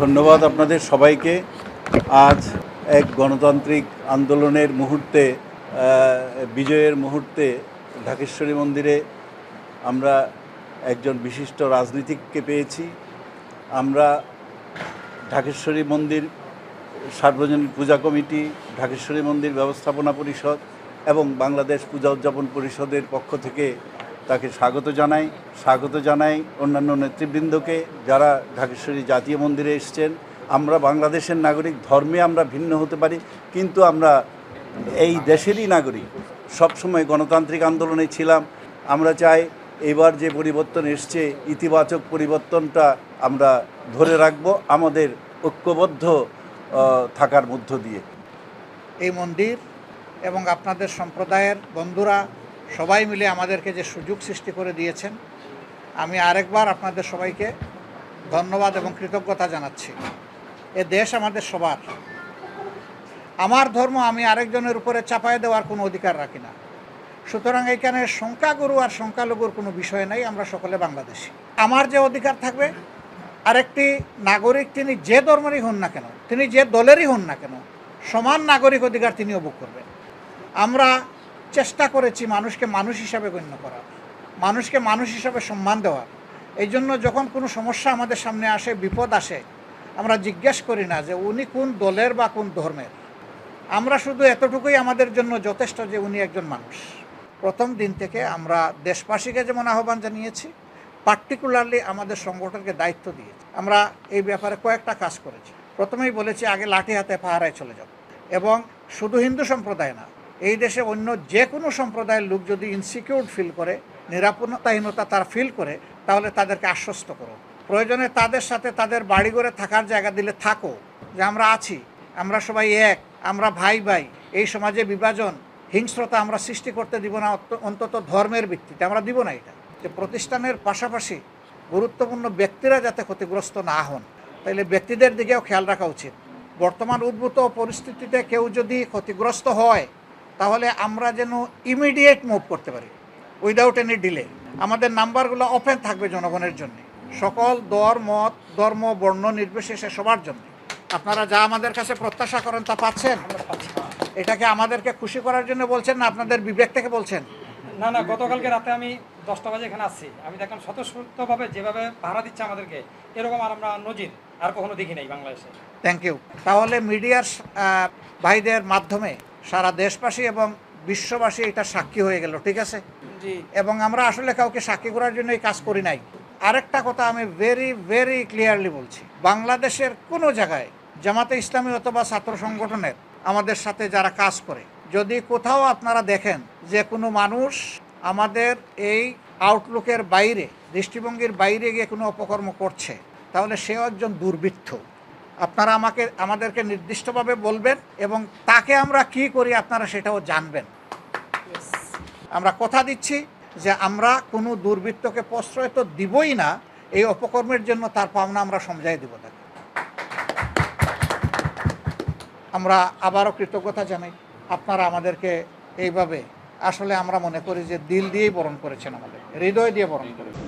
ধন্যবাদ আপনাদের সবাইকে। আজ এক গণতান্ত্রিক আন্দোলনের মুহূর্তে, বিজয়ের মুহূর্তে ঢাকেশ্বরী মন্দিরে আমরা একজন বিশিষ্ট রাজনীতিককে পেয়েছি। আমরা ঢাকেশ্বরী মন্দির সার্বজনীন পূজা কমিটি, ঢাকেশ্বরী মন্দির ব্যবস্থাপনা পরিষদ এবং বাংলাদেশ পূজা উদযাপন পরিষদের পক্ষ থেকে তাকে স্বাগত জানাই অন্যান্য নেতৃবৃন্দকে যারা ঢাকেশ্বরী জাতীয় মন্দিরে এসেছেন। আমরা বাংলাদেশের নাগরিক, ধর্মে আমরা ভিন্ন হতে পারি, কিন্তু আমরা এই দেশেরই নাগরিক। সবসময় গণতান্ত্রিক আন্দোলনে ছিলাম। আমরা চাই এবার যে পরিবর্তন এসছে, ইতিবাচক পরিবর্তনটা আমরা ধরে রাখব আমাদের ঐক্যবদ্ধ থাকার মধ্য দিয়ে। এই মন্দির এবং আপনাদের সম্প্রদায়ের বন্ধুরা সবাই মিলে আমাদেরকে যে সুযোগ সৃষ্টি করে দিয়েছেন, আমি আরেকবার আপনাদের সবাইকে ধন্যবাদ এবং কৃতজ্ঞতা জানাচ্ছি। এ দেশ আমাদের সবার। আমার ধর্ম আমি আরেকজনের উপরে চাপায় দেওয়ার কোনো অধিকার রাখি না। সুতরাং এখানে সংখ্যাগুরু আর সংখ্যালঘুর কোনো বিষয় নাই, আমরা সকলে বাংলাদেশি। আমার যে অধিকার থাকবে, আরেকটি নাগরিক তিনি যে ধর্মেরই হন না কেন, তিনি যে দলেরই হন না কেন, সমান নাগরিক অধিকার তিনিও ভোগ করবেন। আমরা চেষ্টা করেছি মানুষকে মানুষ হিসাবে গণ্য করার, মানুষকে মানুষ হিসাবে সম্মান দেওয়ার। এই জন্য যখন কোনো সমস্যা আমাদের সামনে আসে, বিপদ আসে, আমরা জিজ্ঞেস করি না যে উনি কোন দলের বা কোন ধর্মের। আমরা শুধু এতটুকুই আমাদের জন্য যথেষ্ট যে উনি একজন মানুষ। প্রথম দিন থেকে আমরা দেশবাসীকে যেমন আহ্বান জানিয়েছি, পার্টিকুলারলি আমাদের সংগঠনকে দায়িত্ব দিয়েছি। আমরা এই ব্যাপারে কয়েকটা কাজ করেছি। প্রথমেই বলেছি আগে লাঠি হাতে পাহারায় চলে যাব, এবং শুধু হিন্দু সম্প্রদায় না, এই দেশে অন্য যে কোনো সম্প্রদায়ের লোক যদি ইনসিকিউর ফিল করে, নিরাপত্তাহীনতা তারা ফিল করে, তাহলে তাদেরকে আশ্বস্ত করো। প্রয়োজনে তাদের সাথে তাদের বাড়িঘরে থাকার জায়গা দিলে থাকো, যে আমরা আছি, আমরা সবাই এক, আমরা ভাই ভাই। এই সমাজে বিভাজন, হিংস্রতা আমরা সৃষ্টি করতে দিব না, অন্তত ধর্মের ভিত্তিতে আমরা দিব না। এটা যে প্রতিষ্ঠানের পাশাপাশি গুরুত্বপূর্ণ ব্যক্তিরা যাতে ক্ষতিগ্রস্ত না হন, তাইলে ব্যক্তিদের দিকেও খেয়াল রাখা উচিত। বর্তমান উদ্ভূত পরিস্থিতিতে কেউ যদি ক্ষতিগ্রস্ত হয়, তাহলে আমরা যেন ইমিডিয়েট মুভ করতে পারি, উইদাউট এনি ডিলে। আমাদের নাম্বারগুলো ওপেন থাকবে জনগণের জন্য, সকল দল মত ধর্ম বর্ণ নির্বিশেষে সবার জন্য। আপনারা যা আমাদের কাছে প্রত্যাশা করেন তা পাচ্ছেন। এটাকে আমাদেরকে খুশি করার জন্য বলছেন না আপনাদের বিবেক থেকে বলছেন? না, গতকালকে রাতে আমি 10টা বাজে এখানে আসছি, আমি দেখলাম স্বতঃস্ফূর্তভাবে যেভাবে পাহারা দিচ্ছে আমাদেরকে, এরকম আর আমরা নজির আর কখনো দেখি নাই বাংলাদেশে। Thank you. তাহলে মিডিয়ার ভাইদের মাধ্যমে সারা দেশবাসী এবং বিশ্ববাসী এটা সাক্ষী হয়ে গেল, ঠিক আছে? জি। এবং আমরা আসলে কাউকে সাক্ষী করার জন্য এই কাজ করি নাই। আরেকটা কথা আমি ভেরি ক্লিয়ারলি বলছি, বাংলাদেশের কোনো জায়গায় জামাতে ইসলামী অথবা ছাত্র সংগঠনের আমাদের সাথে যারা কাজ করে, যদি কোথাও আপনারা দেখেন যে কোনো মানুষ আমাদের এই আউটলুকের বাইরে, দৃষ্টিভঙ্গির বাইরে গিয়ে কোনো অপকর্ম করছে, তাহলে সেও একজন দুর্বৃত্ত। আপনারা আমাদেরকে নির্দিষ্টভাবে বলবেন, এবং তাকে আমরা কি করি আপনারা সেটাও জানবেন। আমরা কথা দিচ্ছি যে আমরা কোনো দুর্বৃত্তকে প্রশ্রয় তো দিবই না, এই অপকর্মের জন্য তার পাওনা আমরা সমঝাই দেব তাকে। আমরা আবারও কৃতজ্ঞতা জানাই, আপনারা আমাদেরকে এইভাবে, আসলে আমরা মনে করি যে দিল দিয়েই বরণ করেছেন, আমাদের হৃদয় দিয়ে বরণ করেছেন।